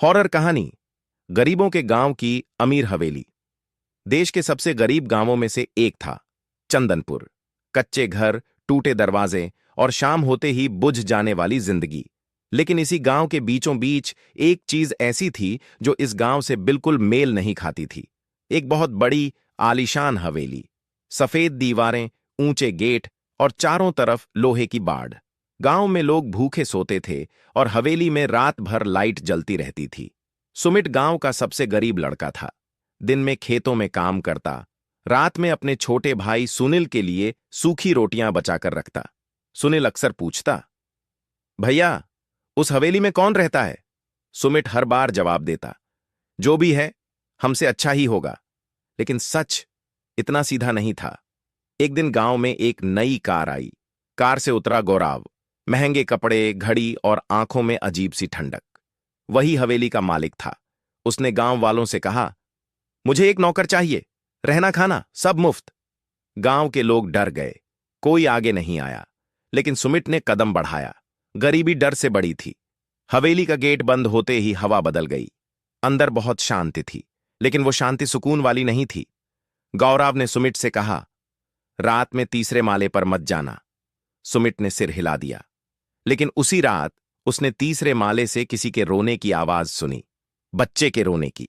Horror कहानी। गरीबों के गांव की अमीर हवेली। देश के सबसे गरीब गांवों में से एक था चंदनपुर। कच्चे घर, टूटे दरवाजे और शाम होते ही बुझ जाने वाली जिंदगी। लेकिन इसी गांव के बीचों बीच एक चीज ऐसी थी जो इस गांव से बिल्कुल मेल नहीं खाती थी। एक बहुत बड़ी आलीशान हवेली, सफेद दीवारें, ऊंचे गेट और चारों तरफ लोहे की बाड़। गांव में लोग भूखे सोते थे और हवेली में रात भर लाइट जलती रहती थी। सुमित गांव का सबसे गरीब लड़का था। दिन में खेतों में काम करता, रात में अपने छोटे भाई सुनील के लिए सूखी रोटियां बचाकर रखता। सुनील अक्सर पूछता, भैया, उस हवेली में कौन रहता है? सुमित हर बार जवाब देता, जो भी है, हमसे अच्छा ही होगा। लेकिन सच इतना सीधा नहीं था। एक दिन गांव में एक नई कार आई। कार से उतरा गौराव। महंगे कपड़े, घड़ी और आंखों में अजीब सी ठंडक। वही हवेली का मालिक था। उसने गांव वालों से कहा, मुझे एक नौकर चाहिए, रहना खाना सब मुफ्त। गांव के लोग डर गए। कोई आगे नहीं आया। लेकिन सुमित ने कदम बढ़ाया। गरीबी डर से बड़ी थी। हवेली का गेट बंद होते ही हवा बदल गई। अंदर बहुत शांति थी, लेकिन वो शांति सुकून वाली नहीं थी। गौराव ने सुमित से कहा, रात में तीसरे माले पर मत जाना। सुमित ने सिर हिला दिया। लेकिन उसी रात उसने तीसरे माले से किसी के रोने की आवाज सुनी, बच्चे के रोने की।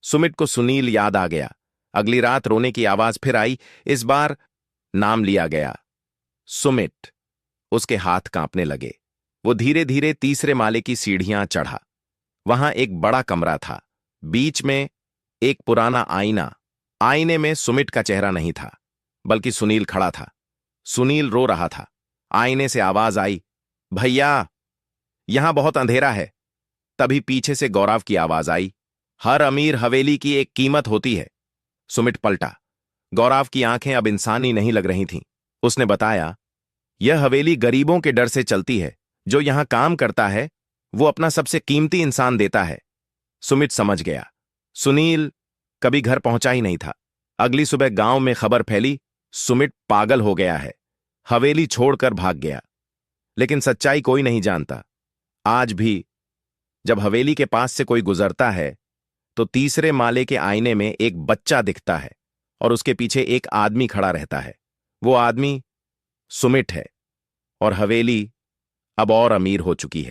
सुमित को सुनील याद आ गया। अगली रात रोने की आवाज फिर आई। इस बार नाम लिया गया, सुमित। उसके हाथ कांपने लगे। वो धीरे धीरे तीसरे माले की सीढ़ियां चढ़ा। वहां एक बड़ा कमरा था। बीच में एक पुराना आईना। आईने में सुमित का चेहरा नहीं था, बल्कि सुनील खड़ा था। सुनील रो रहा था। आईने से आवाज आई, भैया, यहां बहुत अंधेरा है। तभी पीछे से गौरव की आवाज आई, हर अमीर हवेली की एक कीमत होती है। सुमित पलटा। गौरव की आंखें अब इंसानी नहीं लग रही थीं। उसने बताया, यह हवेली गरीबों के डर से चलती है। जो यहां काम करता है, वो अपना सबसे कीमती इंसान देता है। सुमित समझ गया। सुनील कभी घर पहुंचा ही नहीं था। अगली सुबह गांव में खबर फैली, सुमित पागल हो गया है, हवेली छोड़कर भाग गया। लेकिन सच्चाई कोई नहीं जानता। आज भी जब हवेली के पास से कोई गुजरता है, तो तीसरे माले के आईने में एक बच्चा दिखता है और उसके पीछे एक आदमी खड़ा रहता है। वो आदमी सुमित है और हवेली अब और अमीर हो चुकी है।